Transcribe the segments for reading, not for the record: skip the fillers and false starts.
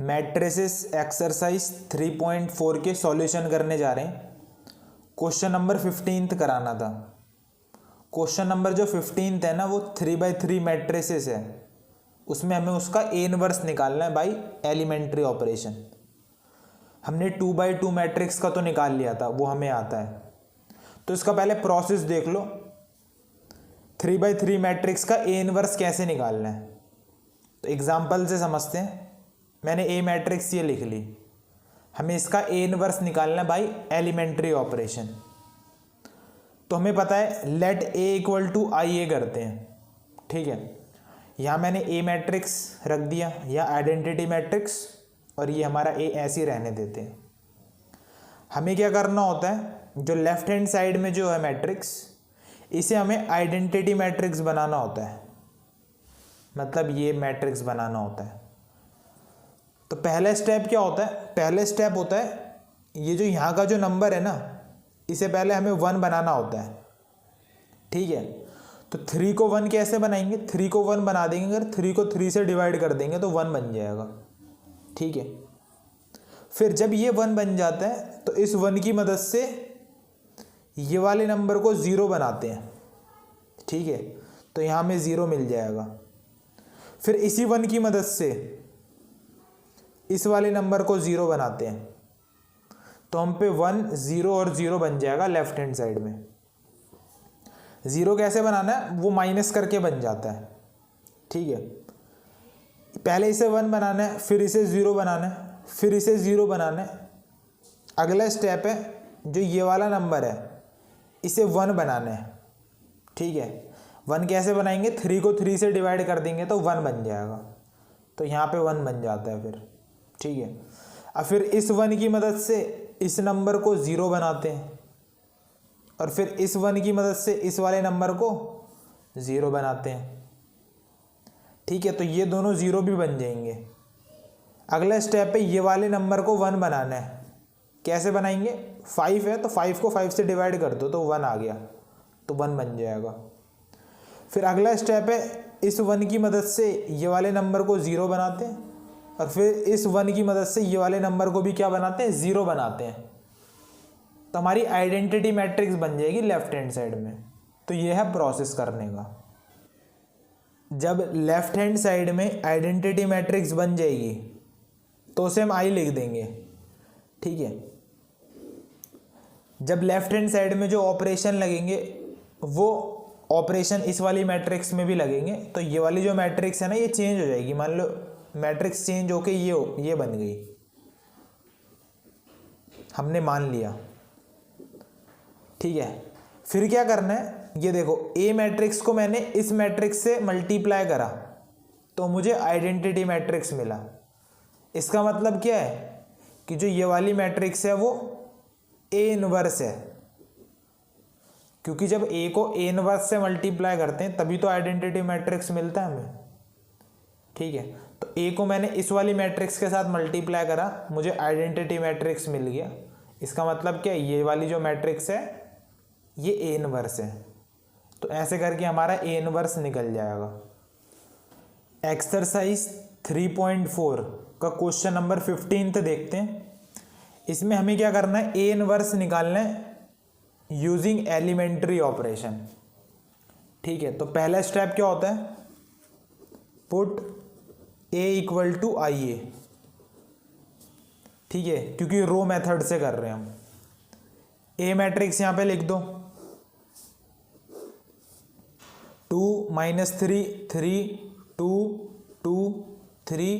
Matrices exercise 3.4 के solution करने जा रहे हैं। क्वेश्चन नंबर 15 कराना था। क्वेश्चन नंबर जो 15 है ना वो 3x3 मैट्रिसेस है, उसमें हमें उसका ए इनवर्स निकालना है बाई एलिमेंट्री ऑपरेशन। हमने 2x2 मैट्रिक्स का तो निकाल लिया था, वो हमें आता है। तो इसका पहले प्रोसेस देख लो, 3x3 मैट्रिक्स का ए इनवर्स कैसे निकालना है। तो एग्जाम्पल से समझते हैं। मैंने ए मैट्रिक्स ये लिख ली, हमें इसका ए इनवर्स निकालना है बाई एलिमेंट्री ऑपरेशन। तो हमें पता है लेट ए इक्वल टू आई ए करते हैं, ठीक है। यहाँ मैंने ए मैट्रिक्स रख दिया या आइडेंटिटी मैट्रिक्स, और ये हमारा ए ऐसे ही रहने देते हैं। हमें क्या करना होता है, जो लेफ्ट हैंड साइड में जो है मैट्रिक्स, इसे हमें आइडेंटिटी मैट्रिक्स बनाना होता है, मतलब ये मैट्रिक्स बनाना होता है। तो पहला स्टेप क्या होता है, पहला स्टेप होता है ये जो यहाँ का जो नंबर है ना, इसे पहले हमें 1 बनाना होता है, ठीक है। तो 3 को 1 कैसे बनाएंगे, 3 को 1 बना देंगे, अगर 3 को 3 से डिवाइड कर देंगे तो 1 बन जाएगा, ठीक है। फिर जब ये 1 बन जाता है तो इस 1 की मदद से ये वाले नंबर को 0 बनाते हैं, ठीक है। तो यहाँ में 0 मिल जाएगा। फिर इसी 1 की मदद से इस वाले नंबर को 0 बनाते हैं, तो हम पे 1 0 और 0 बन जाएगा लेफ्ट हैंड साइड में। 0 कैसे बनाना है, वो माइनस करके बन जाता है, ठीक है। पहले इसे 1 बनाना है, फिर इसे 0 बनाना है, फिर इसे 0 बनाना है। अगला स्टेप है जो ये वाला नंबर है, इसे 1 बनाना है, ठीक है। 1 कैसे बनाएंगे, 3 को 3 से डिवाइड कर देंगे तो 1 बन जाएगा, तो यहाँ पे 1 बन जाता है फिर, ठीक है। अब फिर इस 1 की मदद से इस नंबर को 0 बनाते हैं, और फिर इस 1 की मदद से इस वाले नंबर को 0 बनाते हैं, ठीक है। तो ये दोनों 0 भी बन जाएंगे। अगला स्टेप है ये वाले नंबर को 1 बनाना है। कैसे बनाएंगे, 5 है तो 5 को 5 से डिवाइड कर दो तो 1 आ गया, तो 1 बन जाएगा। फिर अगला स्टेप है इस 1 की मदद से ये वाले नंबर को 0 बनाते हैं, और फिर इस 1 की मदद से ये वाले नंबर को भी क्या बनाते हैं, 0 बनाते हैं। तो हमारी आइडेंटिटी मैट्रिक्स बन जाएगी लेफ्ट हैंड साइड में। तो ये है प्रोसेस करने का। जब लेफ्ट हैंड साइड में आइडेंटिटी मैट्रिक्स बन जाएगी तो उसे हम आई लिख देंगे, ठीक है। जब लेफ्ट हैंड साइड में जो ऑपरेशन लगेंगे वो ऑपरेशन इस वाली मैट्रिक्स में भी लगेंगे, तो ये वाली जो मैट्रिक्स है ना ये चेंज हो जाएगी। मान लो मैट्रिक्स चेंज होके ये बन गई, हमने मान लिया, ठीक है। फिर क्या करना है, ये देखो ए मैट्रिक्स को मैंने इस मैट्रिक्स से मल्टीप्लाई करा तो मुझे आइडेंटिटी मैट्रिक्स मिला। इसका मतलब क्या है कि जो ये वाली मैट्रिक्स है वो ए इनवर्स है, क्योंकि जब ए को ए इनवर्स से मल्टीप्लाई करते हैं तभी तो आइडेंटिटी मैट्रिक्स मिलता है हमें, ठीक है। तो ए को मैंने इस वाली मैट्रिक्स के साथ मल्टीप्लाई करा, मुझे आइडेंटिटी मैट्रिक्स मिल गया। इसका मतलब क्या है, ये वाली जो मैट्रिक्स है ये ए इनवर्स है। तो ऐसे करके हमारा ए इनवर्स निकल जाएगा। एक्सरसाइज 3.4 का क्वेश्चन नंबर 15 देखते हैं। इसमें हमें क्या करना है, ए इनवर्स निकालना है यूजिंग एलिमेंट्री ऑपरेशन, ठीक है। तो पहला स्टेप क्या होता है, पुट ए इक्वल टू आई ए, ठीक है, क्योंकि रो मेथड से कर रहे हैं हम। ए मैट्रिक्स यहां पे लिख दो, 2 - 3 3 2 2 3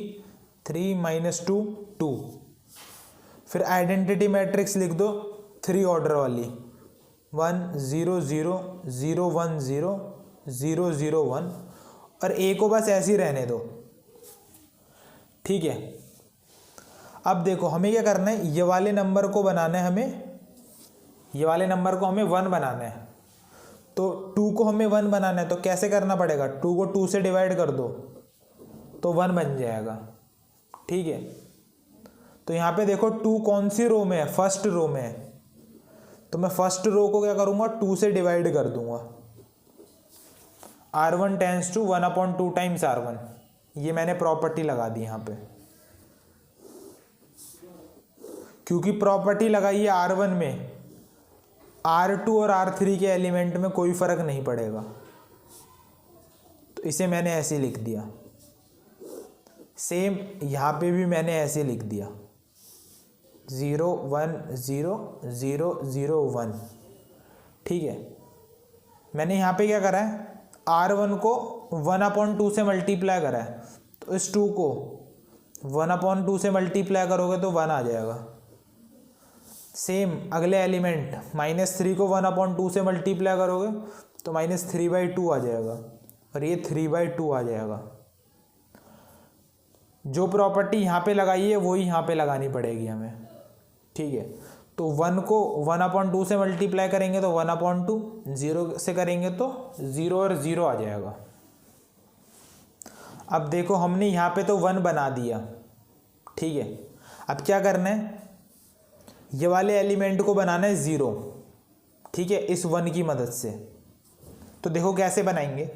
3 - 2 2। फिर आइडेंटिटी मैट्रिक्स लिख दो 3 ऑर्डर वाली, 1 0 0 0 1 0 0 0 1, और ए को बस ऐसे ही रहने दो, ठीक है। अब देखो हमें क्या करना है, ये वाले नंबर को बनाना है हमें, ये वाले नंबर को हमें 1 बनाना है। तो 2 को हमें 1 बनाना है, तो कैसे करना पड़ेगा, 2 को 2 से डिवाइड कर दो तो 1 बन जाएगा, ठीक है। तो यहाँ पे देखो 2 कौन सी रो में है, फर्स्ट रो में है, तो मैं फर्स्ट रो को क्या करूँगा, 2 से डिवाइड कर दूंगा। R1 tense to 1/2 times R1, ये मैंने प्रॉपर्टी लगा दी यहाँ पे। क्योंकि प्रॉपर्टी लगाई है R1 में, R2 और R3 के एलिमेंट में कोई फर्क नहीं पड़ेगा, तो इसे मैंने ऐसे लिख दिया। सेम यहाँ पे भी मैंने ऐसे लिख दिया 0 1 0 0 0 1। ठीक है, मैंने यहाँ पे क्या करा है, R1 को 1/2 से मल्टीप्लाई करा है, तो इस 2 को 1/2 से मल्टीप्लाई करोगे तो 1 आ जाएगा। सेम अगले एलिमेंट -3 को 1/2 से मल्टीप्लाई करोगे तो -3/2 आ जाएगा, और ये 3/2 आ जाएगा। जो प्रॉपर्टी यहाँ पे लगाई है वही यहाँ पे लगानी पड़ेगी हमें। ठीक है, तो 1 को 1/2 से मल्टीप्लाई करेंगे तो 1/2, 0 से करेंगे तो 0 और 0 आ जाएगा। अब देखो हमने यहाँ पे तो 1 बना दिया। ठीक है, अब क्या करना है, ये वाले एलिमेंट को बनाना है 0। ठीक है, इस 1 की मदद से। तो देखो कैसे बनाएंगे,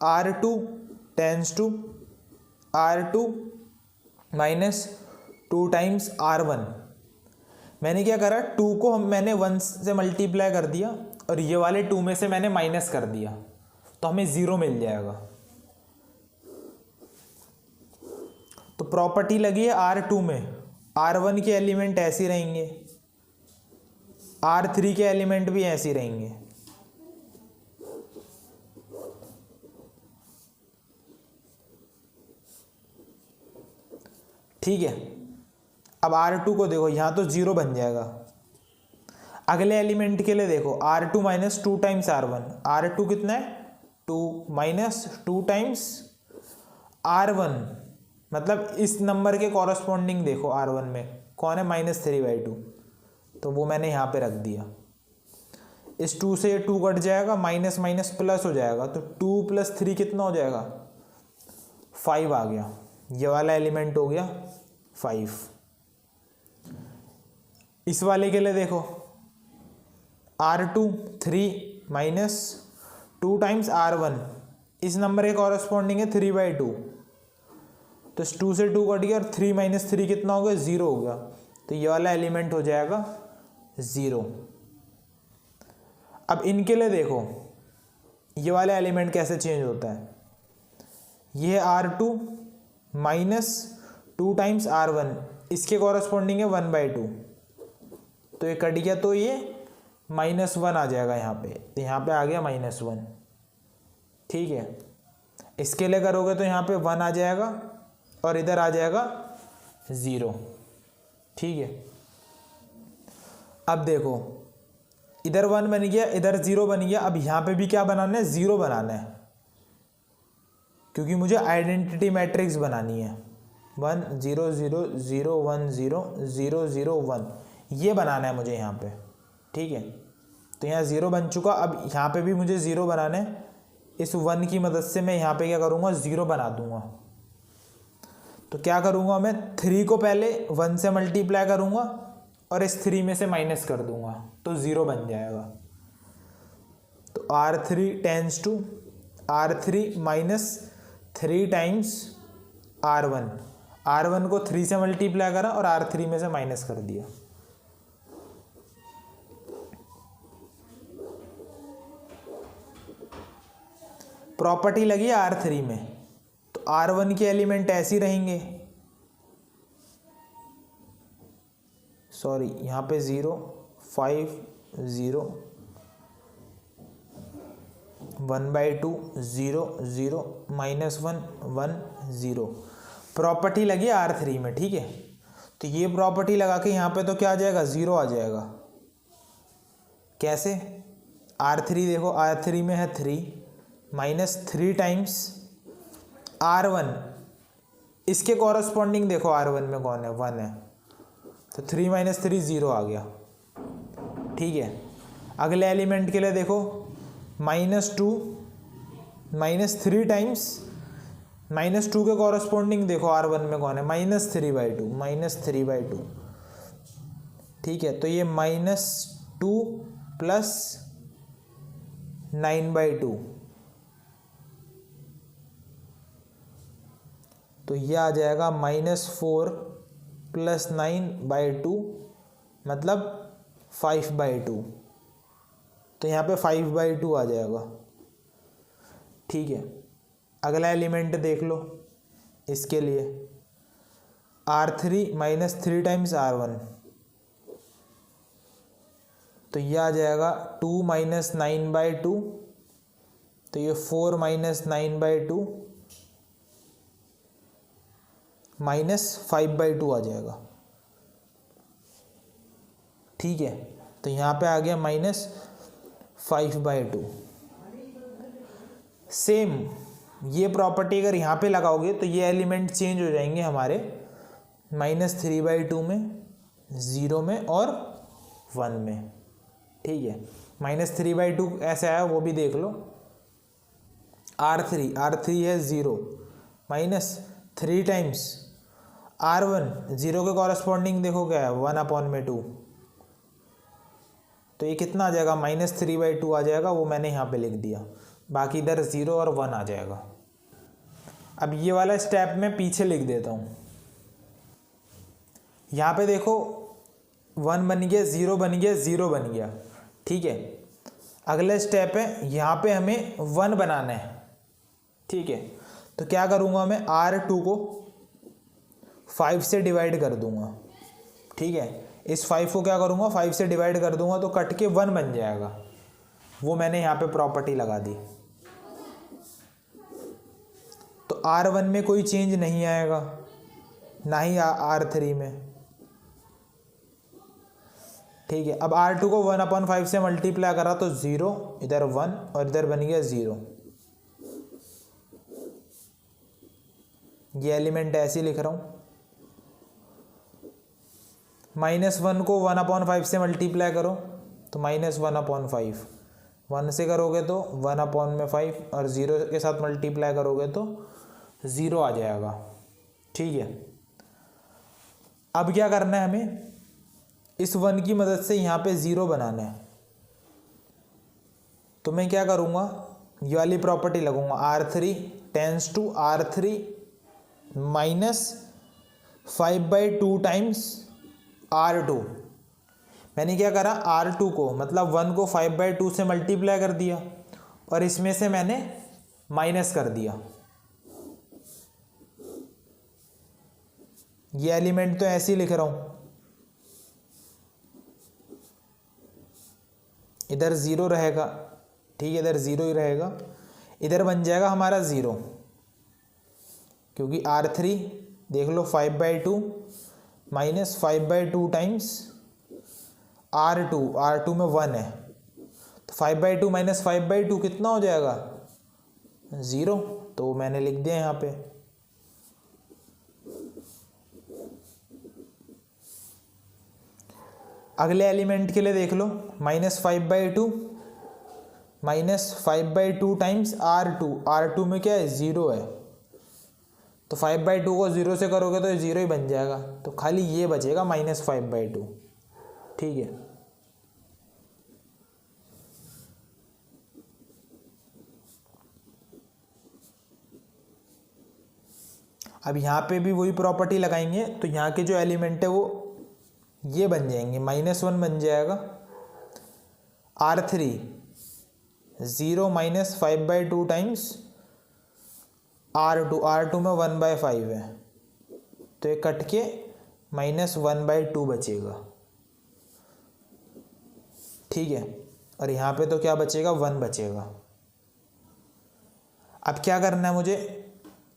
R2 tense to R2 -2 times R1। मैंने क्या करा, 2 को मैंने 1 से मल्टीप्लाई कर दिया और ये वाले 2 में से मैंने माइनस कर दिया, तो हमें 0 मिल जाएगा। तो प्रॉपर्टी लगी है R2 में, R1 के एलिमेंट ऐसे ही रहेंगे, R3 के एलिमेंट भी ऐसे ही रहेंगे। ठीक है, अब R2 को देखो, यहाँ तो 0 बन जाएगा। अगले एलिमेंट के लिए देखो, R2 -2 टाइम्स R1। R2 कितना है, 2 -2 टाइम्स R1, मतलब इस नंबर के कॉरस्पॉन्डिंग देखो R1 में कौन है, -3/2, तो वो मैंने यहाँ पे रख दिया। इस 2 से 2 कट जाएगा, माइनस माइनस प्लस हो जाएगा, तो 2 + 3 कितना हो जाएगा, 5 आ गया। ये वाला एलिमेंट हो गया 5। इस वाले के लिए देखो, R2 3 -2 टाइम्स R1, इस नंबर के कॉरस्पॉन्डिंग है 3/2, तो इस 2 से 2 कट गया और 3 - 3 कितना हो गया, 0 हो गया, तो ये वाला एलिमेंट हो जाएगा 0। अब इनके लिए देखो, ये वाला एलिमेंट कैसे चेंज होता है, ये R2 -2 टाइम्स R1, इसके कॉरस्पॉन्डिंग है 1/2, तो ये कट गया, तो ये -1 आ जाएगा यहाँ पे, तो यहाँ पे आ गया -1। ठीक है, इसके लिए करोगे तो यहाँ पे 1 आ जाएगा और इधर आ जाएगा 0। ठीक है, अब देखो इधर 1 बन गया, इधर 0 बन गया। अब यहाँ पे भी क्या बनाना है, 0 बनाना है, क्योंकि मुझे आइडेंटिटी मैट्रिक्स बनानी है। 1 0 0 0 1 0 0 0 1, ये बनाना है मुझे यहाँ पे। ठीक है, तो यहाँ 0 बन चुका। अब यहाँ पे भी मुझे 0 बनाना है, इस 1 की मदद से मैं यहाँ पे क्या करूँगा, 0 बना दूंगा। तो क्या करूँगा, मैं 3 को पहले 1 से मल्टीप्लाई करूँगा और इस 3 में से माइनस कर दूंगा, तो 0 बन जाएगा। तो R3 tends to R3 -3 times R1। R1 को 3 से मल्टीप्लाई करा और R3 में से माइनस कर दिया। प्रॉपर्टी लगी R3 में, तो R1 के एलिमेंट ऐसे ही रहेंगे, सॉरी यहाँ पे 0 5 0 1/2 0 0 -1 1 0। प्रॉपर्टी लगी R3 में। ठीक है, तो ये प्रॉपर्टी लगा के यहाँ पे तो क्या आ जाएगा, 0 आ जाएगा। कैसे, R3 देखो, R3 में है 3 -3 टाइम्स R1, इसके कॉरस्पॉन्डिंग देखो R1 में कौन है, 1 है, तो 3 - 3 0 आ गया। ठीक है, अगले एलिमेंट के लिए देखो, -2 -3 टाइम्स -2 के कॉरस्पॉन्डिंग देखो R1 में कौन है, -3/2। ठीक है, तो ये -2 + 9/2, तो ये आ जाएगा -4 प्लस 9/2 मतलब 5/2। तो यहाँ पे 5/2 आ जाएगा। ठीक है, अगला एलिमेंट देख लो इसके लिए, R3 माइनस 3 टाइम्स R1, तो ये आ जाएगा 2 माइनस 9/2, तो ये 4 माइनस 9/2 माइनस 5/2 आ जाएगा। ठीक है, तो यहाँ पे आ गया माइनस 5/2। सेम ये प्रॉपर्टी अगर यहाँ पे लगाओगे तो ये एलिमेंट चेंज हो जाएंगे हमारे -3/2 में, 0 में और 1 में। ठीक है, -3/2 ऐसे आया वो भी देख लो। R3 है 0 माइनस 3 टाइम्स R1, 0 के कॉरस्पॉन्डिंग देखो क्या है 1/2, तो ये कितना आ जाएगा -3/2 आ जाएगा, वो मैंने यहाँ पे लिख दिया। बाकी इधर 0 और 1 आ जाएगा। अब ये वाला स्टेप मैं पीछे लिख देता हूँ। यहाँ पे देखो 1 बन गया, 0 बन गया, 0 बन गया। ठीक है, अगला स्टेप है यहाँ पे हमें 1 बनाना है। ठीक है, तो क्या करूँगा मैं, R2 को 5 से डिवाइड कर दूंगा। ठीक है, इस 5 को क्या करूँगा 5 से डिवाइड कर दूंगा तो कट के 1 बन जाएगा। वो मैंने यहाँ पे प्रॉपर्टी लगा दी। तो R1 में कोई चेंज नहीं आएगा, ना ही R3 में। ठीक है, अब R2 को 1/5 से मल्टीप्लाई करा तो 0, इधर 1 और इधर बन गया 0। ये एलिमेंट ऐसे लिख रहा हूँ। -1 को 1/5 से मल्टीप्लाई करो तो -1/5, 1 से करोगे तो 1/5 और 0 के साथ मल्टीप्लाई करोगे तो 0 आ जाएगा। ठीक है, अब क्या करना है हमें, इस 1 की मदद से यहाँ पे 0 बनाना है। तो मैं क्या करूँगा, ये वाली प्रॉपर्टी लगूंगा, R3 tends to R3 minus 5/2 times R2। मैंने क्या करा, R2 को मतलब 1 को 5/2 से मल्टीप्लाई कर दिया और इसमें से मैंने माइनस कर दिया। ये एलिमेंट तो ऐसे ही लिख रहा हूं, इधर 0 रहेगा। ठीक है, इधर 0 ही रहेगा, इधर बन जाएगा हमारा 0, क्योंकि R3 देख लो 5/2 माइनस 5/2 टाइम्स R2 में 1 है, तो 5/2 माइनस 5/2 कितना हो जाएगा 0, तो मैंने लिख दिया यहाँ पे। अगले एलिमेंट के लिए देख लो, -5/2 माइनस 5/2 टाइम्स R2 में क्या है 0 है, तो 5/2 को 0 से करोगे तो 0 ही बन जाएगा, तो खाली ये बचेगा -5/2। ठीक है, अब यहाँ पे भी वही प्रॉपर्टी लगाएंगे, तो यहाँ के जो एलिमेंट है वो ये बन जाएंगे, -1 बन जाएगा, R3 0 माइनस 5/2 टाइम्स R2 में 1/5 है, तो ये कट के -1/2 बचेगा। ठीक है, और यहाँ पे तो क्या बचेगा 1 बचेगा। अब क्या करना है मुझे,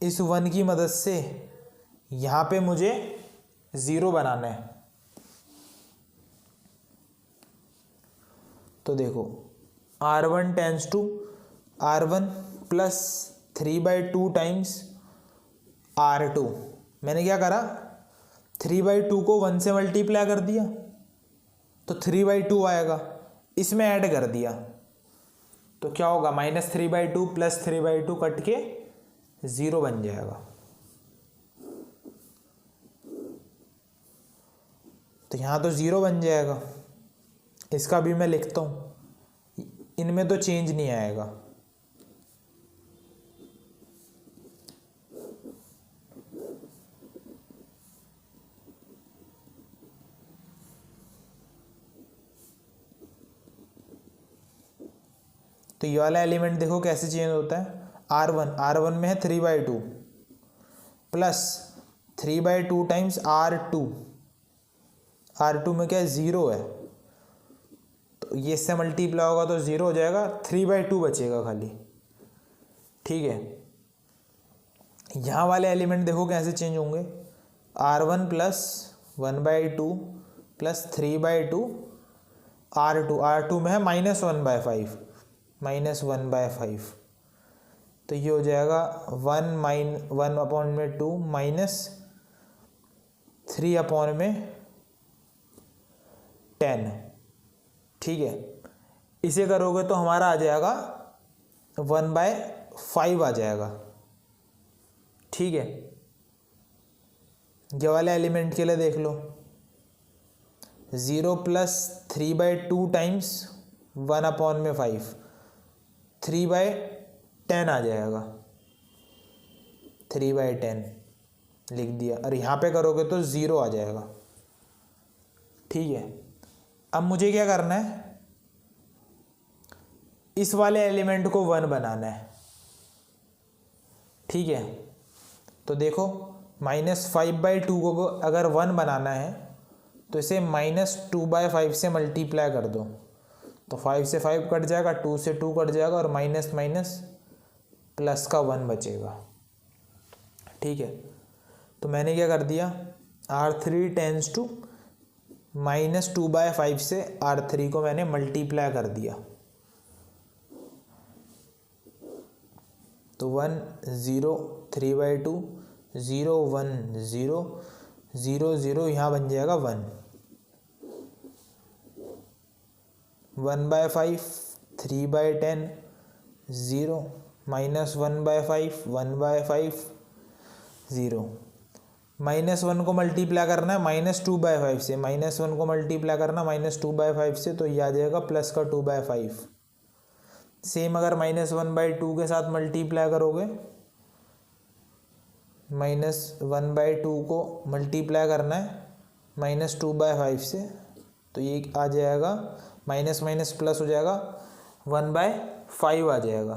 इस 1 की मदद से यहाँ पे मुझे 0 बनाना है। तो देखो R1 tense to R1 plus 3/2 times R2। मैंने क्या करा, 3/2 को 1 से मल्टीप्लाई कर दिया तो 3/2 आएगा, इसमें ऐड कर दिया तो क्या होगा, -3/2 प्लस 3/2 कट के 0 बन जाएगा। तो यहाँ तो 0 बन जाएगा, इसका भी मैं लिखता हूँ, इनमें तो चेंज नहीं आएगा। तो ये वाला एलिमेंट देखो कैसे चेंज होता है, R1 में है 3/2 प्लस 3/2 टाइम्स R2 में क्या है 0 है, तो ये इससे मल्टीप्लाई होगा तो 0 हो जाएगा, 3/2 बचेगा खाली। ठीक है, यहाँ वाले एलिमेंट देखो कैसे चेंज होंगे, R1 प्लस 1/2 प्लस 3/2 R2 में है -1/5 तो ये हो जाएगा 1/2 माइनस 3/10। ठीक है, इसे करोगे तो हमारा आ जाएगा 1/5 आ जाएगा। ठीक है, ये वाले एलिमेंट के लिए देख लो, 0 प्लस 3/2 टाइम्स 1/5 3/10 आ जाएगा, 3/10 लिख दिया, और यहाँ पे करोगे तो 0 आ जाएगा। ठीक है, अब मुझे क्या करना है, इस वाले एलिमेंट को 1 बनाना है। ठीक है, तो देखो -5/2 को अगर 1 बनाना है तो इसे -2/5 से मल्टीप्लाई कर दो, तो 5 से 5 कट जाएगा, 2 से 2 कट जाएगा, और माइनस माइनस प्लस का 1 बचेगा। ठीक है, तो मैंने क्या कर दिया, R3 टेंस टू -2/5 से R3 को मैंने मल्टीप्लाई कर दिया, तो 1 0 3/2 0 1 0 0 0 यहाँ बन जाएगा 1 1/5 3/10 0 -1/5 1/5 0 -1 को मल्टीप्लाई करना है -2/5 से, -1 को मल्टीप्लाई करना -2/5 से, तो यह आ जाएगा प्लस का 2/5। सेम अगर -1/2 के साथ मल्टीप्लाई करोगे, -1/2 को मल्टीप्लाई करना है -2/5 से, तो ये आ जाएगा माइनस माइनस प्लस हो जाएगा 1/5 आ जाएगा।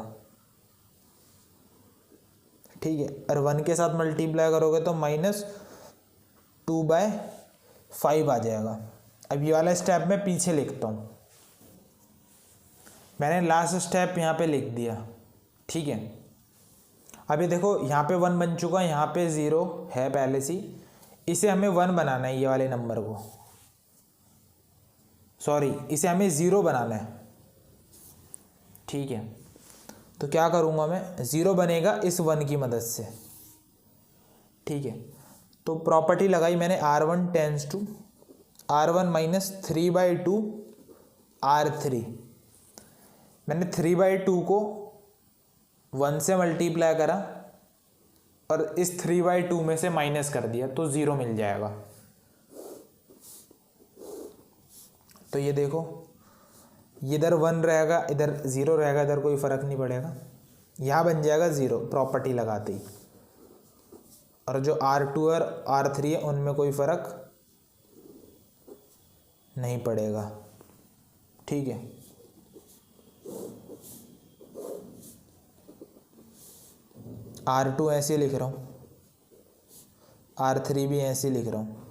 ठीक है, और 1 के साथ मल्टीप्लाई करोगे तो -2/5 आ जाएगा। अब ये वाला स्टेप मैं पीछे लिखता हूँ, मैंने लास्ट स्टेप यहाँ पे लिख दिया। ठीक है, अभी देखो यहाँ पे 1 बन चुका, यहाँ पे 0 है पहले से, इसे हमें 1 बनाना है, ये वाले नंबर को, सॉरी इसे हमें 0 बनाना है। ठीक है, तो क्या करूँगा मैं, 0 बनेगा इस 1 की मदद से। ठीक है, तो प्रॉपर्टी लगाई मैंने, R1 tense to R1 minus 3/2 R3, मैंने 3/2 को 1 से मल्टीप्लाई करा और इस 3/2 में से माइनस कर दिया, तो 0 मिल जाएगा। तो ये देखो, इधर 1 रहेगा, इधर 0 रहेगा, इधर कोई फ़र्क नहीं पड़ेगा, यहाँ बन जाएगा 0 प्रॉपर्टी लगाते ही, और जो R2 और R3 है उनमें कोई फ़र्क नहीं पड़ेगा। ठीक है, R2 ऐसे लिख रहा हूँ, R3 भी ऐसे लिख रहा हूँ।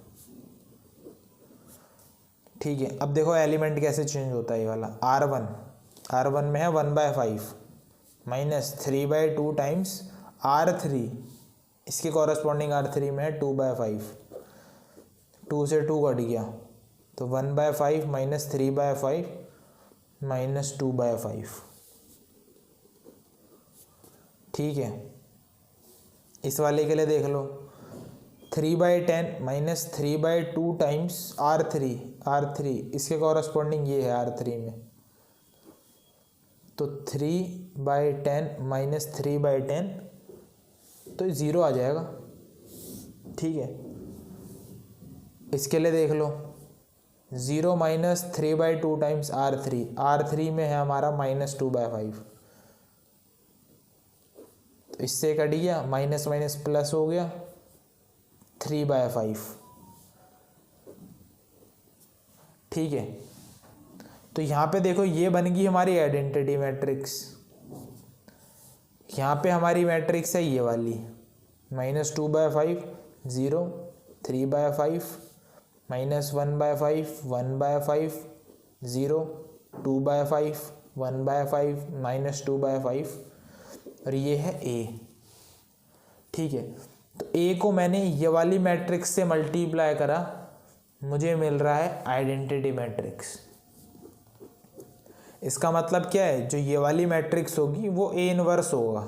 ठीक है, अब देखो एलिमेंट कैसे चेंज होता है, ये वाला R1 में है 1/5 माइनस 3/2 टाइम्स R3, इसके कॉरस्पॉन्डिंग R3 में है 2/5, 2 से 2 कट गया, तो 1/5 माइनस 3/5 माइनस 2/5। ठीक है, इस वाले के लिए देख लो, 3/10 माइनस 3/2 टाइम्स R3 इसके कॉरस्पॉन्डिंग ये है R3 में, तो 3/10 माइनस 3/10, तो 0 आ जाएगा। ठीक है, इसके लिए देख लो, 0 माइनस 3/2 टाइम्स R3 में है हमारा -2/5, तो इससे कट गया, माइनस माइनस प्लस हो गया 3/5। ठीक है, तो यहाँ पे देखो ये बन गई हमारी आइडेंटिटी मैट्रिक्स। यहाँ पे हमारी मैट्रिक्स है ये वाली, -2/5 0, 3/5, -1/5 1/5 0, 2/5 1/5 -2/5, और ये है A। ठीक है, तो A को मैंने ये वाली मैट्रिक्स से मल्टीप्लाई करा, मुझे मिल रहा है आइडेंटिटी मैट्रिक्स। इसका मतलब क्या है, जो ये वाली मैट्रिक्स होगी वो A इनवर्स होगा,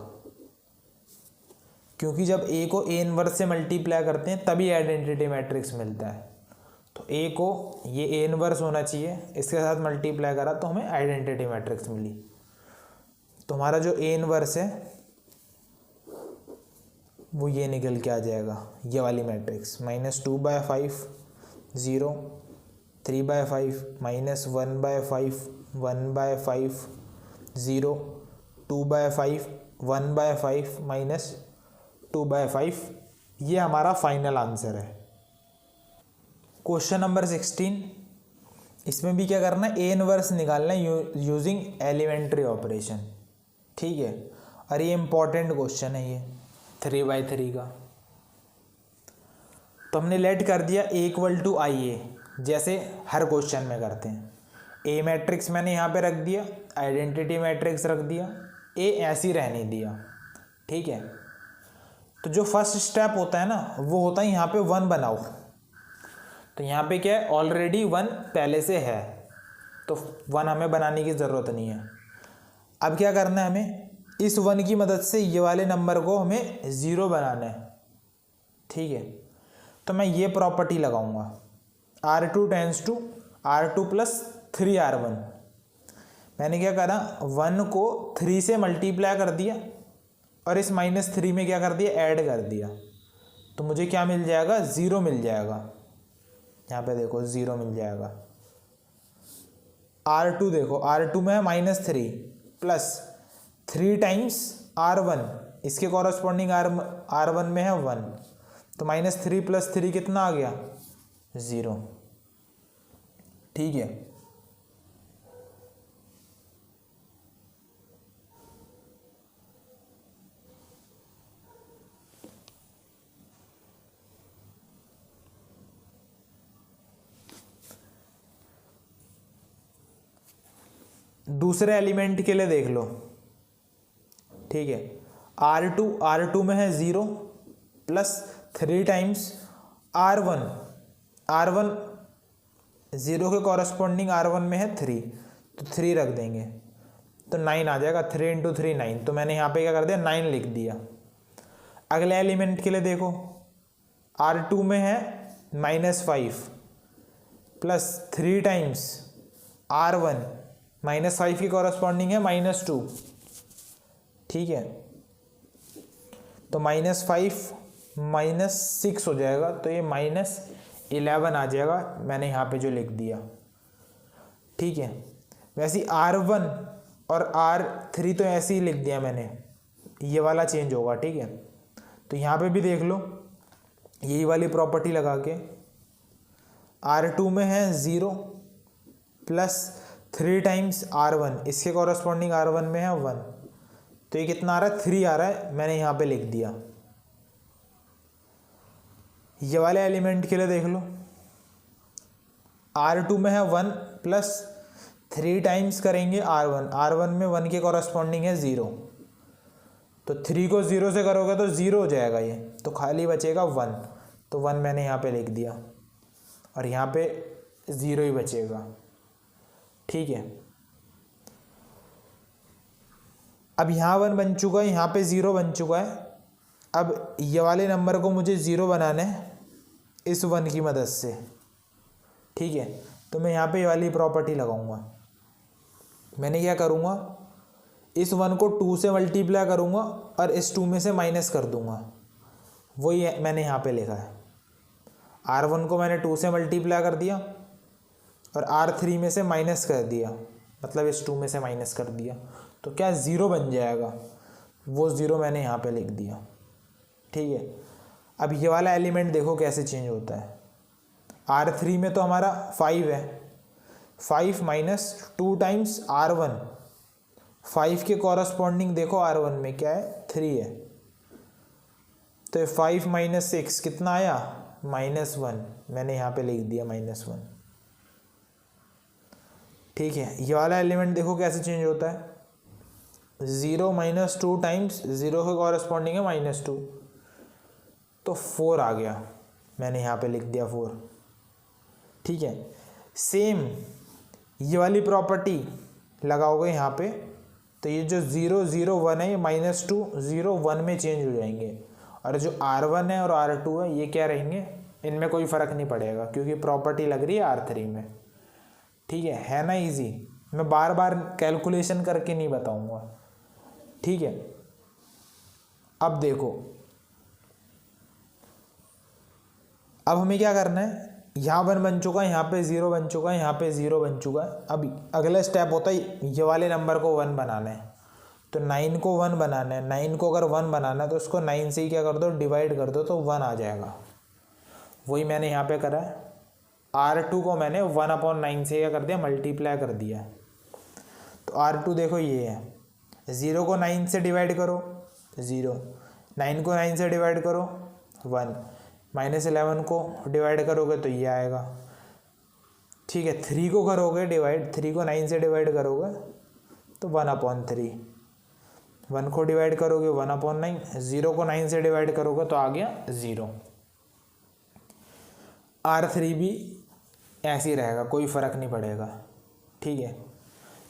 क्योंकि जब A को A इनवर्स से मल्टीप्लाई करते हैं तभी आइडेंटिटी मैट्रिक्स मिलता है। तो A को ये A इनवर्स होना चाहिए, इसके साथ मल्टीप्लाई करा तो हमें आइडेंटिटी मैट्रिक्स मिली। तो हमारा जो A इनवर्स है वो ये निकल के आ जाएगा, ये वाली मैट्रिक्स, -2/5 0, 3/5 -1/5 1/5 0, 2/5 1/5 -2/5। ये हमारा फाइनल आंसर है। क्वेश्चन नंबर 16, इसमें भी क्या करना है, ए इनवर्स निकालना है यूजिंग एलिमेंट्री ऑपरेशन। ठीक है, और ये इंपॉर्टेंट क्वेश्चन है, ये 3/3 का। तो हमने लेट कर दिया A = IA, जैसे हर क्वेश्चन में करते हैं। A मैट्रिक्स मैंने यहाँ पे रख दिया, आइडेंटिटी मैट्रिक्स रख दिया, A ऐसे ही रहने दिया। ठीक है, तो जो फर्स्ट स्टेप होता है ना, वो होता है यहाँ पे 1 बनाओ। तो यहाँ पे क्या है, ऑलरेडी 1 पहले से है, तो 1 हमें बनाने की ज़रूरत नहीं है। अब क्या करना है, हमें इस 1 की मदद से ये वाले नंबर को हमें 0 बनाना है। ठीक है, तो मैं ये प्रॉपर्टी लगाऊंगा, R2 tends to R2 + 3R1। मैंने क्या करा, 1 को 3 से मल्टीप्लाई कर दिया और इस -3 में क्या कर दिया, ऐड कर दिया। तो मुझे क्या मिल जाएगा, 0 मिल जाएगा। यहाँ पे देखो 0 मिल जाएगा। R2 देखो, R2 में है -3 प्लस 3 टाइम्स R1, इसके कॉरस्पॉन्डिंग R1 में है 1, तो -3 + 3 कितना आ गया, 0। ठीक है, दूसरे एलिमेंट के लिए देख लो। ठीक है, R2 में है 0 प्लस 3 टाइम्स R1, 0 के कॉरस्पॉन्डिंग R1 में है 3, तो 3 रख देंगे तो 9 आ जाएगा। 3 × 3 9, तो मैंने यहाँ पे क्या कर दिया, 9 लिख दिया। अगले एलिमेंट के लिए देखो, R2 में है -5 प्लस 3 टाइम्स R1, -5 की कॉरस्पॉन्डिंग है -2। ठीक है, तो -5 -6 हो जाएगा, तो ये -11 आ जाएगा, मैंने यहाँ पे जो लिख दिया। ठीक है, वैसे R1 और R3 तो ऐसे ही लिख दिया मैंने, ये वाला चेंज होगा। ठीक है, तो यहाँ पे भी देख लो, यही वाली प्रॉपर्टी लगा के, R2 में है 0 प्लस 3 टाइम्स R1, इसके कॉरस्पॉन्डिंग R1 में है 1, तो ये कितना आ रहा है, 3 आ रहा है, मैंने यहाँ पे लिख दिया। ये वाले एलिमेंट के लिए देख लो, R2 में है 1 प्लस 3 टाइम्स करेंगे R1 में 1 के कॉरस्पॉन्डिंग है 0, तो 3 को 0 से करोगे तो 0 हो जाएगा ये, तो खाली बचेगा 1, तो 1 मैंने यहाँ पे लिख दिया और यहाँ पे 0 ही बचेगा। ठीक है, अब यहाँ 1 बन चुका है, यहाँ पे 0 बन चुका है। अब ये वाले नंबर को मुझे 0 बनाना है इस 1 की मदद से। ठीक है, तो मैं यहाँ पे ये वाली प्रॉपर्टी लगाऊंगा। मैंने क्या करूँगा, इस 1 को 2 से मल्टीप्लाई करूँगा और इस 2 में से माइनस कर दूँगा, वही मैंने यहाँ पे लिखा है। R1 को मैंने 2 से मल्टीप्लाई कर दिया और R3 में से माइनस कर दिया, मतलब इस 2 में से माइनस कर दिया, तो क्या 0 बन जाएगा, वो 0 मैंने यहाँ पे लिख दिया। ठीक है, अब ये वाला एलिमेंट देखो कैसे चेंज होता है। R3 में तो हमारा 5 है, 5 माइनस 2 टाइम्स R1, 5 के कॉरस्पॉन्डिंग देखो R1 में क्या है, 3 है, तो 5 माइनस 6 कितना आया, -1, मैंने यहाँ पे लिख दिया -1। ठीक है, ये वाला एलिमेंट देखो कैसे चेंज होता है, 0 माइनस 2 टाइम्स 0 के कॉरस्पॉन्डिंग है -2, तो 4 आ गया, मैंने यहाँ पे लिख दिया 4। ठीक है, सेम ये वाली प्रॉपर्टी लगाओगे यहाँ पे, तो ये जो 0 0 1 है ये -2 0 1 में चेंज हो जाएंगे, और जो R1 है और R2 है ये क्या रहेंगे, इनमें कोई फ़र्क नहीं पड़ेगा क्योंकि प्रॉपर्टी लग रही है R3 में। ठीक है ना इजी, मैं बार बार कैलकुलेशन करके नहीं बताऊंगा। ठीक है, अब देखो, अब हमें क्या करना है, यहाँ 1 बन चुका है, यहाँ पे 0 बन चुका है, यहाँ पे 0 बन चुका है। अब अगला स्टेप होता है ये वाले नंबर को 1 बनाना है, तो 9 को 1 बनाना है। 9 को अगर 1 बनाना है तो उसको 9 से ही क्या कर दो, डिवाइड कर दो, तो 1 आ जाएगा। वही मैंने यहाँ पे करा है, R2 को मैंने 1/9 से क्या कर दिया, मल्टीप्लाई कर दिया। तो R2 देखो ये है, 0 को 9 से डिवाइड करो 0, 9 को 9 से डिवाइड करो 1, -11 को डिवाइड करोगे तो ये आएगा। ठीक है, 3 को करोगे डिवाइड, 3 को 9 से डिवाइड करोगे तो 1/3, 1 को डिवाइड करोगे 1/9, 0 को 9 से डिवाइड करोगे तो आ गया 0। R3 भी ऐसे ही रहेगा, कोई फ़र्क नहीं पड़ेगा। ठीक है,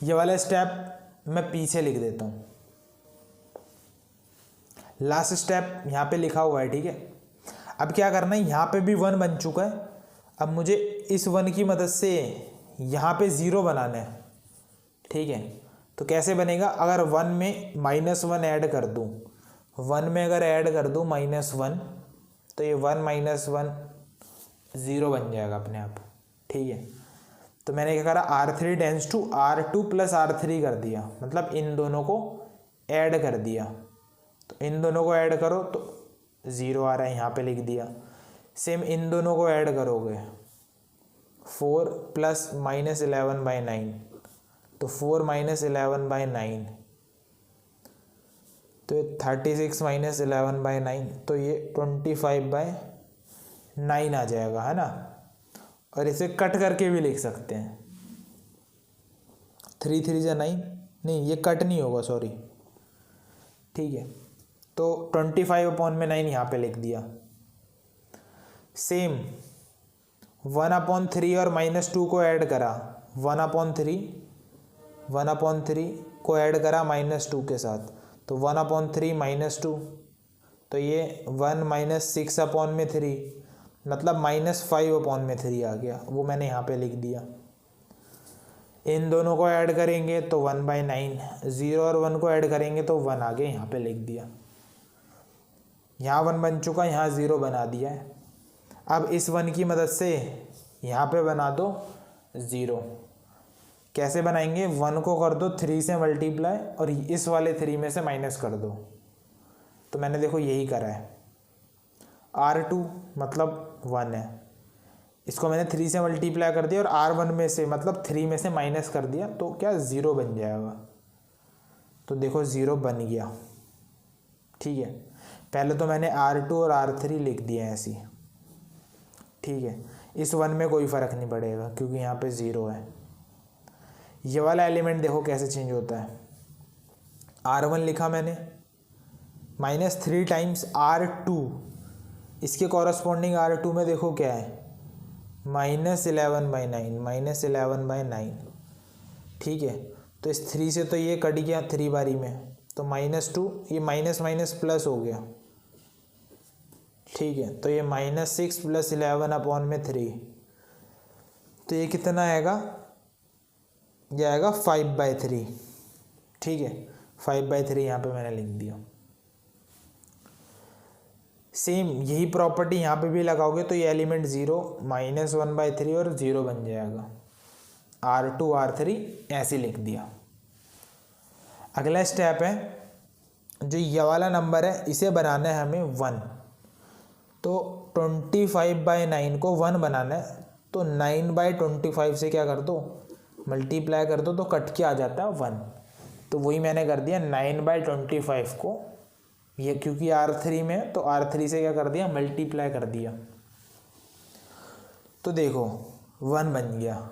ये वाला स्टेप मैं पीछे लिख देता हूँ, लास्ट स्टेप यहाँ पे लिखा हुआ है। ठीक है, अब क्या करना है, यहाँ पे भी 1 बन चुका है, अब मुझे इस 1 की मदद से यहाँ पे 0 बनाना है। ठीक है, तो कैसे बनेगा, अगर 1 में -1 ऐड कर दूँ, 1 में अगर ऐड कर दूँ -1, तो ये 1 - 1 0 बन जाएगा अपने आप। ठीक है, तो मैंने क्या करा, R3 tends to R2 + R3 कर दिया, मतलब इन दोनों को ऐड कर दिया। तो इन दोनों को ऐड करो तो 0 आ रहा है, यहाँ पे लिख दिया। सेम इन दोनों को ऐड करोगे, 4 + -11/9, तो 4 - 11/9, तो ये 36 - 11/9, तो ये 25/9 आ जाएगा, है ना। और इसे कट करके भी लिख सकते हैं, 3 3 जा 9, नहीं ये कट नहीं होगा, सॉरी। ठीक है, तो 25/9 यहाँ पे लिख दिया। सेम 1/3 और -2 को ऐड करा, 1/3 को ऐड करा -2 के साथ, तो 1/3 - 2, तो ये 1 - 6/3, मतलब -5/3 आ गया, वो मैंने यहाँ पे लिख दिया। इन दोनों को ऐड करेंगे तो 1/9, 0 और 1 को ऐड करेंगे तो 1 आ गया, यहाँ पे लिख दिया। यहाँ 1 बन चुका, यहाँ 0 बना दिया है। अब इस 1 की मदद से यहाँ पे बना दो 0। कैसे बनाएंगे, 1 को कर दो 3 से मल्टीप्लाई, और इस वाले 3 में से माइनस कर दो। तो मैंने देखो यही करा है, R2 मतलब 1 है, इसको मैंने 3 से मल्टीप्लाई कर दिया, और R1 में से मतलब 3 में से माइनस कर दिया, तो क्या 0 बन जाएगा। तो देखो 0 बन गया। ठीक है, पहले तो मैंने R2 और R3 लिख दिए ऐसी। ठीक है, इस 1 में कोई फ़र्क नहीं पड़ेगा क्योंकि यहाँ पे 0 है। ये वाला एलिमेंट देखो कैसे चेंज होता है, R1 लिखा मैंने, -3 टाइम्स R2, इसके कॉरस्पॉन्डिंग R2 में देखो क्या है, -11/9। ठीक है, तो इस 3 से तो ये कट गया 3 बारी में, तो -2, ये माइनस माइनस प्लस हो गया। ठीक है, तो ये -6 + 11/3, तो ये कितना आएगा, ये आएगा 5/3। ठीक है, 5/3 यहाँ पे मैंने लिख दिया। सेम यही प्रॉपर्टी यहाँ पे भी लगाओगे तो ये एलिमेंट 0 -1/3 और 0 बन जाएगा। R2 R3 ऐसे लिख दिया। अगला स्टेप है, जो ये वाला नंबर है इसे बनाना है हमें 1, तो 25/9 को 1 बनाना है, तो 9/25 से क्या कर दो, मल्टीप्लाई कर दो तो कट के आ जाता है 1। तो वही मैंने कर दिया 9/25 को, ये क्योंकि R3 में है तो R3 से क्या कर दिया, मल्टीप्लाई कर दिया। तो देखो 1 बन गया,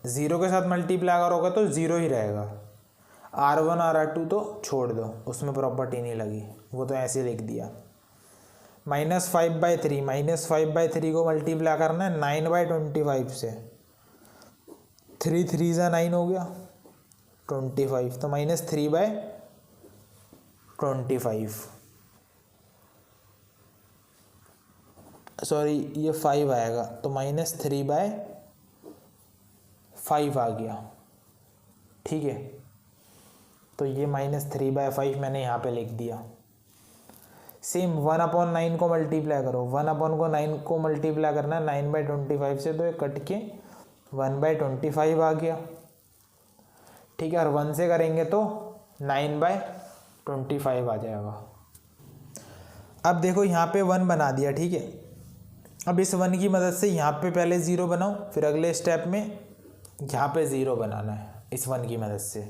0 के साथ मल्टीप्लाई करोगे तो 0 ही रहेगा। R1 और R2 तो छोड़ दो, उसमें प्रॉपर्टी नहीं लगी, वो तो ऐसे लिख दिया। -5/3, -5/3 को मल्टीप्लाई करना है 9/25 से, 3 3 ज़ा 9 हो गया 25, तो -3/25, सॉरी ये 5 आएगा तो -3/5 आ गया। ठीक है, तो ये -3/5 मैंने यहाँ पे लिख दिया। सेम 1/9 को मल्टीप्लाई करो, 1/9 को मल्टीप्लाई करना है 9/25 से, तो ये कट के 1/25 आ गया। ठीक है, और 1 से करेंगे तो 9/25 आ जाएगा। अब देखो यहाँ पे 1 बना दिया। ठीक है, अब इस 1 की मदद से यहाँ पे पहले 0 बनाओ, फिर अगले स्टेप में यहाँ पे 0 बनाना है इस 1 की मदद से।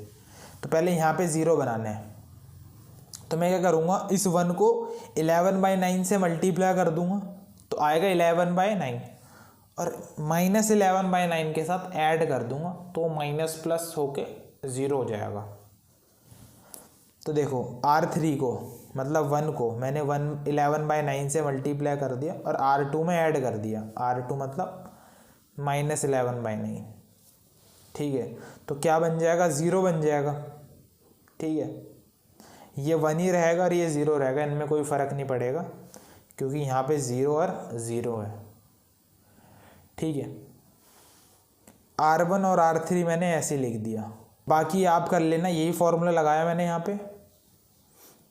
तो पहले यहाँ पे 0 बनाना है, तो मैं क्या करूँगा, इस 1 को 11/9 से मल्टीप्लाई कर दूंगा तो आएगा 11/9, और -11/9 के साथ ऐड कर दूंगा तो माइनस प्लस होके 0 हो जाएगा। तो देखो R3 को मतलब 1 को मैंने 11/9 से मल्टीप्लाई कर दिया और R2 में ऐड कर दिया, R2 मतलब -11/9। ठीक है, तो क्या बन जाएगा, 0 बन जाएगा। ठीक है, ये 1 ही रहेगा और ये 0 रहेगा, इनमें कोई फ़र्क नहीं पड़ेगा क्योंकि यहाँ पे 0 और 0 है। ठीक है, R1 और R3 मैंने ऐसे लिख दिया, बाकी आप कर लेना, यही फॉर्मूला लगाया मैंने यहाँ पे।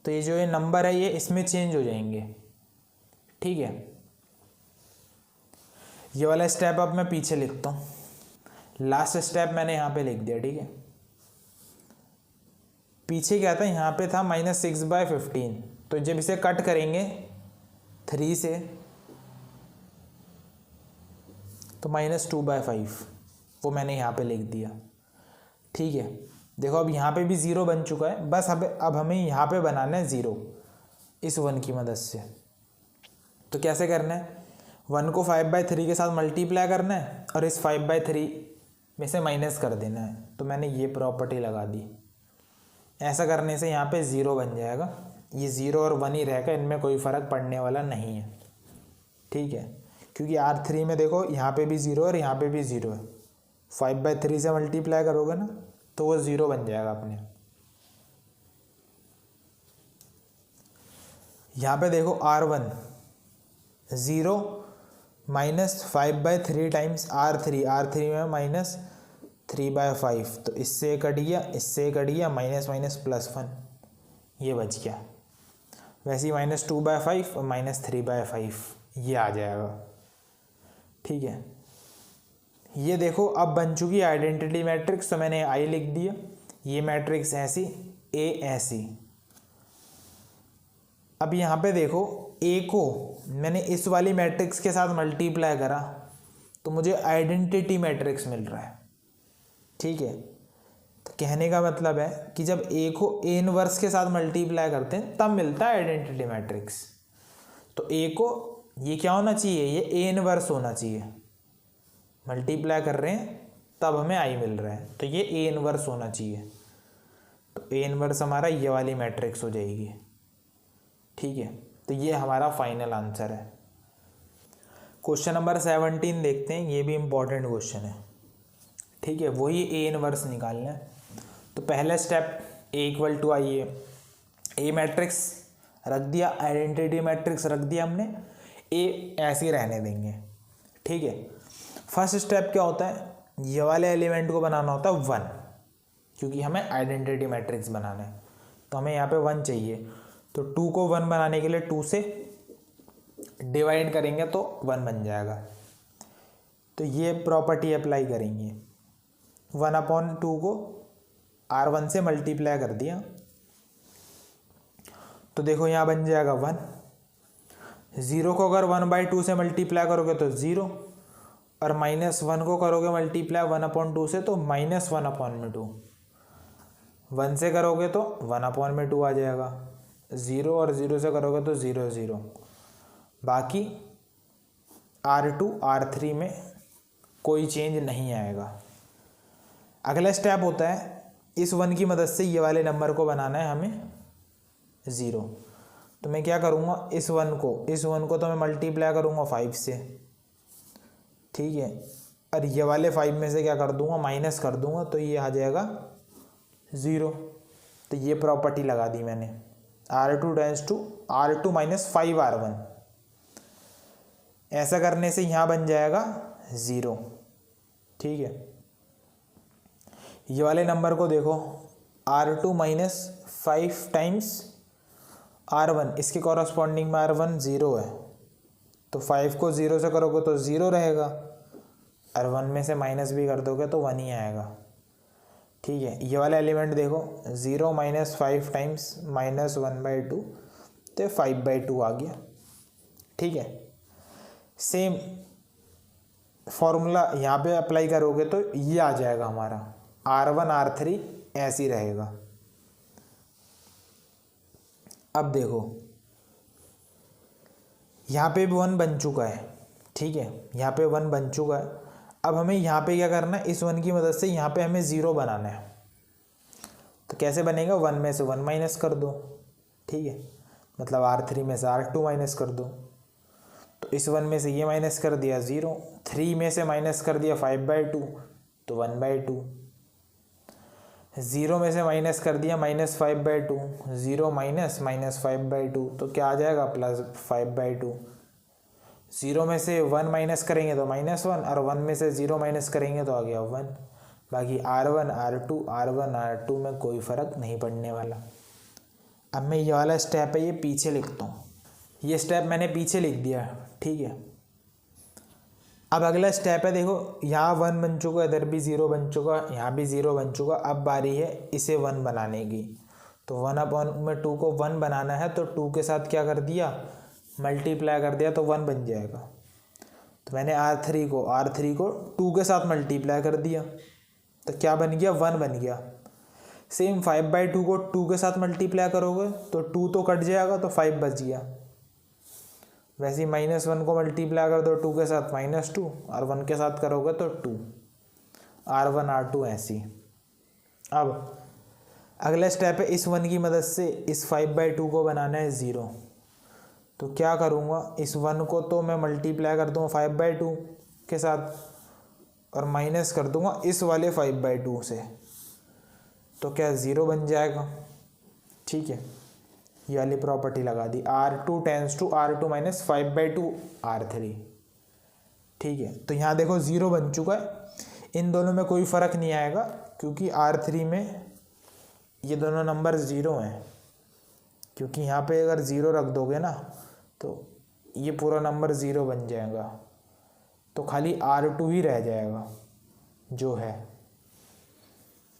तो ये जो ये नंबर है ये इसमें चेंज हो जाएंगे। ठीक है, ये वाला स्टेप अब मैं पीछे लिखता हूँ, लास्ट स्टेप मैंने यहाँ पे लिख दिया। ठीक है, पीछे क्या था, यहाँ पे था -6/15, तो जब इसे कट करेंगे 3 से तो -2/5, वो मैंने यहाँ पे लिख दिया। ठीक है, देखो अब यहाँ पे भी 0 बन चुका है, बस अब हमें यहाँ पे बनाना है 0 इस 1 की मदद से। तो कैसे करना है, 1 को 5/3 के साथ मल्टीप्लाई करना है और इस 5/3 में से माइनस कर देना है। तो मैंने ये प्रॉपर्टी लगा दी, ऐसा करने से यहाँ पे 0 बन जाएगा, ये 0 और 1 ही रहेगा, इनमें कोई फ़र्क पड़ने वाला नहीं है। ठीक है, क्योंकि R3 में देखो यहाँ पे भी 0 और यहाँ पे भी 0 है, 5/3 से मल्टीप्लाई करोगे ना तो वो 0 बन जाएगा अपने। यहाँ पे देखो R1 0 -5/3 टाइम्स R3 में -3/5, तो इससे कट गया, इससे कट गया, माइनस माइनस +1, ये बच गया। वैसे ही -2/5 और -3/5 ये आ जाएगा। ठीक है, ये देखो अब बन चुकी आइडेंटिटी मैट्रिक्स, तो मैंने आई लिख दिया, ये मैट्रिक्स ऐसी, ए ऐसी। अब यहाँ पे देखो ए को मैंने इस वाली मैट्रिक्स के साथ मल्टीप्लाई करा तो मुझे आइडेंटिटी मैट्रिक्स मिल रहा है। ठीक है, तो कहने का मतलब है कि जब ए को ए इनवर्स के साथ मल्टीप्लाई करते हैं तब मिलता है आइडेंटिटी मैट्रिक्स। तो ए को ये क्या होना चाहिए, ये ए इनवर्स होना चाहिए, मल्टीप्लाई कर रहे हैं तब हमें आई मिल रहा है, तो ये ए इनवर्स होना चाहिए। तो ए इनवर्स हमारा ये वाली मैट्रिक्स हो जाएगी। ठीक है, तो ये हमारा फाइनल आंसर है। क्वेश्चन नंबर 17 देखते हैं, ये भी इम्पॉर्टेंट क्वेश्चन है। ठीक है, वही ए इनवर्स निकालना है। तो पहला step A equal to I है, ए मैट्रिक्स रख दिया, आइडेंटिटी मैट्रिक्स रख दिया हमने, ए ऐसे ही रहने देंगे। ठीक है, फर्स्ट स्टेप क्या होता है, ये वाले एलिमेंट को बनाना होता है 1, क्योंकि हमें आइडेंटिटी मैट्रिक्स बनाना है, तो हमें यहाँ पे 1 चाहिए। तो 2 को 1 बनाने के लिए 2 से डिवाइड करेंगे तो 1 बन जाएगा। तो ये प्रॉपर्टी अप्लाई करेंगे, 1/2 को R1 से मल्टीप्लाई कर दिया, तो देखो यहाँ बन जाएगा 1। 0 को अगर 1/2 से मल्टीप्लाई करोगे तो 0, और -1 को करोगे मल्टीप्लाई 1/2 से तो -1/2। 1 से करोगे तो 1/2 आ जाएगा। 0 और 0 से करोगे तो 0 0। बाकी R2 R3 में कोई चेंज नहीं आएगा। अगला स्टेप होता है इस 1 की मदद से ये वाले नंबर को बनाना है हमें 0। तो मैं क्या करूँगा, इस 1 को तो मैं मल्टीप्लाई करूँगा 5 से, ठीक है। और ये वाले 5 में से क्या कर दूँगा, माइनस कर दूँगा, तो ये आ जाएगा 0। तो ये प्रॉपर्टी लगा दी मैंने, R2 tends to R2 minus 5R1। ऐसा करने से यहाँ बन जाएगा 0, ठीक है। ये वाले नंबर को देखो, R2 माइनस 5 टाइम्स R1, इसके कॉरस्पॉन्डिंग में R1 0 है, तो 5 को 0 से करोगे तो 0 रहेगा, और 1 में से माइनस भी कर दोगे तो 1 ही आएगा, ठीक है। ये वाला एलिमेंट देखो, 0 माइनस 5 टाइम्स -1/2, तो 5/2 आ गया, ठीक है। सेम फॉर्मूला यहाँ पे अप्लाई करोगे तो ये आ जाएगा हमारा R1 R3 ऐसे ही रहेगा। अब देखो यहाँ पे भी 1 बन चुका है, ठीक है, यहाँ पे 1 बन चुका है। अब हमें यहाँ पे क्या करना है, इस 1 की मदद से यहाँ पे हमें 0 बनाना है। तो कैसे बनेगा, 1 में से 1 माइनस कर दो, ठीक है, मतलब R3 में से R2 माइनस कर दो। तो इस 1 में से ये माइनस कर दिया 0, 3 में से माइनस कर दिया 5/2 तो 1/2, 0 में से माइनस कर दिया -5/2, 0 माइनस -5/2 तो क्या आ जाएगा, +5/2। 0 में से 1 माइनस करेंगे तो -1, और 1 में से 0 माइनस करेंगे तो आ गया 1। बाकी R1 R2 में कोई फ़र्क नहीं पड़ने वाला। अब मैं ये वाला स्टेप है ये पीछे लिखता हूँ, ये स्टेप मैंने पीछे लिख दिया, ठीक है। अब अगला स्टेप है, देखो यहाँ 1 बन चुका, इधर भी 0 बन चुका, यहाँ भी 0 बन चुका। अब बारी है इसे 1 बनाने की। तो 1/2 को 1 बनाना है, तो 2 के साथ क्या कर दिया, मल्टीप्लाई कर दिया, तो 1 बन जाएगा। तो मैंने R3 को 2 के साथ मल्टीप्लाई कर दिया, तो क्या बन गया, 1 बन गया। सेम 5/2 को 2 के साथ मल्टीप्लाई करोगे तो 2 तो कट जाएगा, तो 5 बच गया। वैसे ही -1 को मल्टीप्लाई कर दो 2 के साथ, -2, और 1 के साथ करोगे तो 2, R1 R2 ऐसी। अब अगला स्टेप है इस 1 की मदद से इस 5/2 को बनाना है 0। तो क्या करूँगा, इस 1 को तो मैं मल्टीप्लाई कर दूँगा 5/2 के साथ, और माइनस कर दूँगा इस वाले 5/2 से, तो क्या 0 बन जाएगा, ठीक है। ये वाली प्रॉपर्टी लगा दी, R2 tends to R2 minus 5/2 R3, ठीक है। तो यहाँ देखो 0 बन चुका है। इन दोनों में कोई फ़र्क नहीं आएगा, क्योंकि R3 में ये दोनों नंबर 0 हैं, क्योंकि यहाँ पे अगर 0 रख दोगे ना तो ये पूरा नंबर 0 बन जाएगा, तो खाली R2 ही रह जाएगा जो है,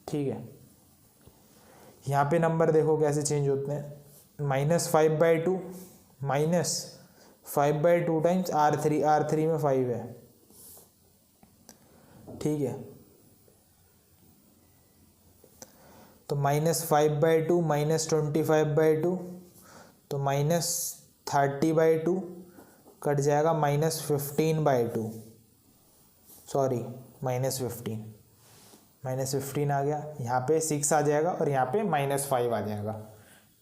ठीक है। यहाँ पे नंबर देखो कैसे चेंज होते हैं, -5/2 -5/2 टाइम्स R3 में 5 है, ठीक है। तो -5/2 -25/2 तो -30/2 कट जाएगा, -15/2, सॉरी -15 आ गया। यहाँ पे 6 आ जाएगा और यहाँ पे -5 आ जाएगा,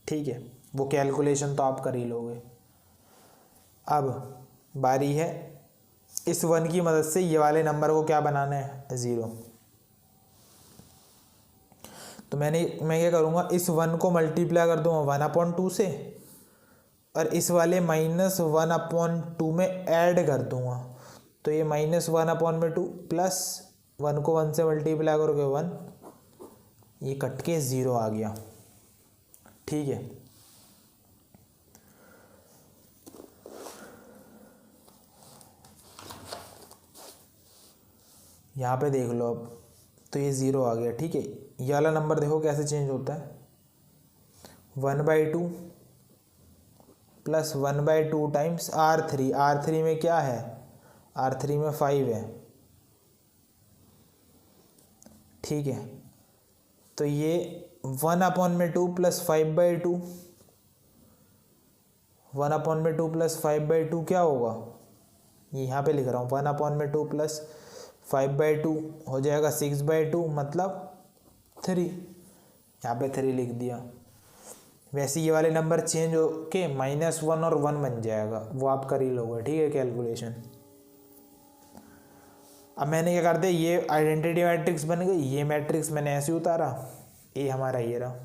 ठीक है। वो कैलकुलेशन तो आप कर ही लोगे। अब बारी है इस 1 की मदद से ये वाले नंबर को क्या बनाना है, 0। तो मैं क्या करूँगा, इस 1 को मल्टीप्लाई कर दूँगा 1/2 से, और इस वाले -1/2 में ऐड कर दूँगा, तो ये -1/2 प्लस 1 को 1 से मल्टीप्लाई करोगे 1, ये कट के 0 आ गया, ठीक है। यहाँ पे देख लो अब, तो ये 0 आ गया, ठीक है। ये वाला नंबर देखो कैसे चेंज होता है, 1/2 प्लस 1/2 टाइम्स R3 में क्या है, R3 में 5 है, ठीक है, तो ये 1/2 प्लस 5/2, 1/2 प्लस 5/2 क्या होगा, ये यहाँ पे लिख रहा हूँ 1/2 प्लस 5/2 हो जाएगा 6/2 मतलब 3, यहाँ पे 3 लिख दिया। वैसे ये वाले नंबर चेंज हो के -1 और 1 बन जाएगा, वो आप कर ही लोगे, ठीक है, कैलकुलेशन। अब मैंने क्या कर दिया, ये आइडेंटिटी मैट्रिक्स बन गई, ये मैट्रिक्स मैंने ऐसे उतारा, ए हमारा ये रहा।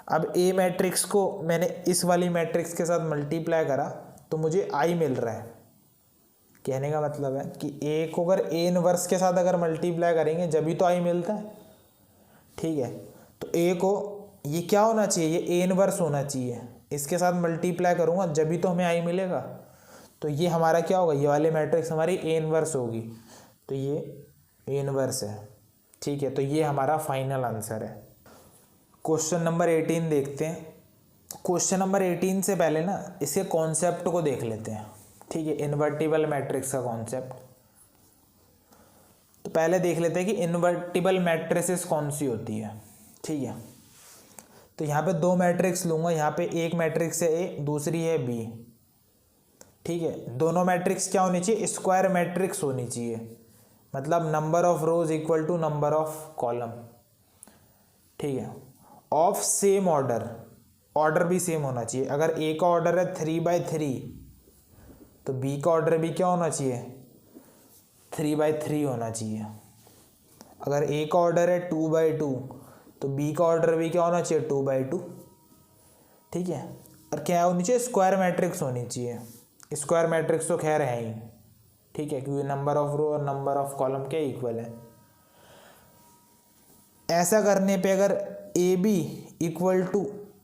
अब ए मैट्रिक्स को मैंने इस वाली मैट्रिक्स के साथ मल्टीप्लाई करा तो मुझे आई मिल रहा है। कहने का मतलब है कि ए को अगर ए इनवर्स के साथ अगर मल्टीप्लाई करेंगे जब भी तो आई मिलता है, ठीक है। तो ए को ये क्या होना चाहिए, ये ए इनवर्स होना चाहिए, इसके साथ मल्टीप्लाई करूँगा जब भी तो हमें आई मिलेगा। तो ये हमारा क्या होगा, ये वाले मैट्रिक्स हमारी ए इनवर्स होगी, तो ये ए इनवर्स है, ठीक है। तो ये हमारा फाइनल आंसर है। क्वेश्चन नंबर 18 देखते हैं। क्वेश्चन नंबर 18 से पहले ना इसके कॉन्सेप्ट को देख लेते हैं, ठीक है, इन्वर्टिबल मैट्रिक्स का कॉन्सेप्ट। तो पहले देख लेते हैं कि इन्वर्टिबल मैट्रिसेस कौन सी होती है, ठीक है। तो यहाँ पे 2 मैट्रिक्स लूँगा, यहाँ पे एक मैट्रिक्स है ए, दूसरी है बी, ठीक है। दोनों मैट्रिक्स क्या होनी चाहिए, स्क्वायर मैट्रिक्स होनी चाहिए, मतलब number of rows equal to number of column, ठीक है, ऑफ सेम ऑर्डर, ऑर्डर भी सेम होना चाहिए। अगर ए का ऑर्डर है 3/3 तो बी का ऑर्डर भी क्या होना चाहिए, 3/3 होना चाहिए। अगर ए का ऑर्डर है 2/2 तो बी का ऑर्डर भी क्या होना चाहिए, 2/2, ठीक है। और क्या होनी चाहिए, स्क्वायर मैट्रिक्स होनी चाहिए। स्क्वायर मैट्रिक्स तो खैर है ही, ठीक है, क्योंकि नंबर ऑफ रो और नंबर ऑफ कॉलम के इक्वल है। ऐसा करने पे अगर A B equal to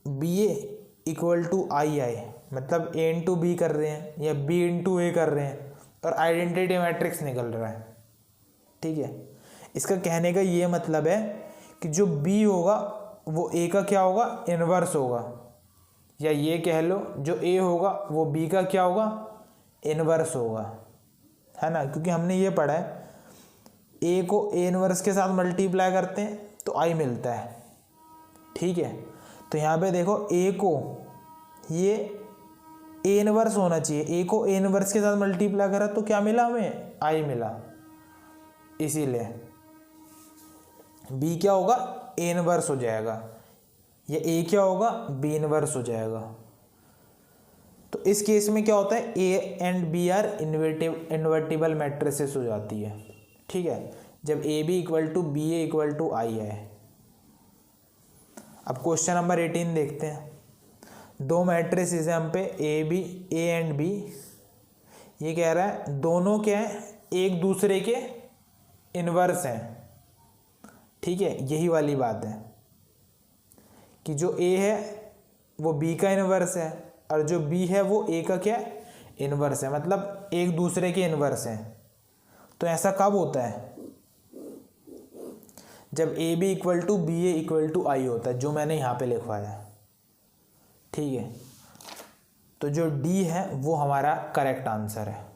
B A equal to I I, मतलब ए इंटू बी कर रहे हैं या बी इंटू ए कर रहे हैं और आइडेंटिटी मैट्रिक्स निकल रहा है, ठीक है। इसका कहने का ये मतलब है कि जो बी होगा वो ए का क्या होगा, इनवर्स होगा, या ये कह लो जो ए होगा वो बी का क्या होगा, इनवर्स होगा, है ना। क्योंकि हमने ये पढ़ा है ए को ए इनवर्स के साथ मल्टीप्लाई करते हैं तो आई मिलता है, ठीक है। तो यहाँ पे देखो ए को ये ए इनवर्स होना चाहिए, ए को ए इनवर्स के साथ मल्टीप्लाई करा तो क्या मिला, हमें आई मिला। इसीलिए बी क्या होगा, ए इनवर्स हो जाएगा, या ए क्या होगा, बी इनवर्स हो जाएगा। तो इस केस में क्या होता है, A and B are invertible matrices हो जाती है, ठीक है, जब A B equal to B A equal to I है। अब क्वेश्चन नंबर 18 देखते हैं। 2 मैट्रिसेस हैं हम पे ए एंड बी। ये कह रहा है दोनों क्या है, एक दूसरे के इनवर्स हैं, ठीक है। यही वाली बात है कि जो ए है वो बी का इनवर्स है और जो बी है वो ए का क्या इनवर्स है, मतलब एक दूसरे के इनवर्स हैं। तो ऐसा कब होता है, जब A B equal to B A equal to I होता है, जो मैंने यहाँ पे लिखवाया है, ठीक है। तो जो डी है वो हमारा करेक्ट आंसर है।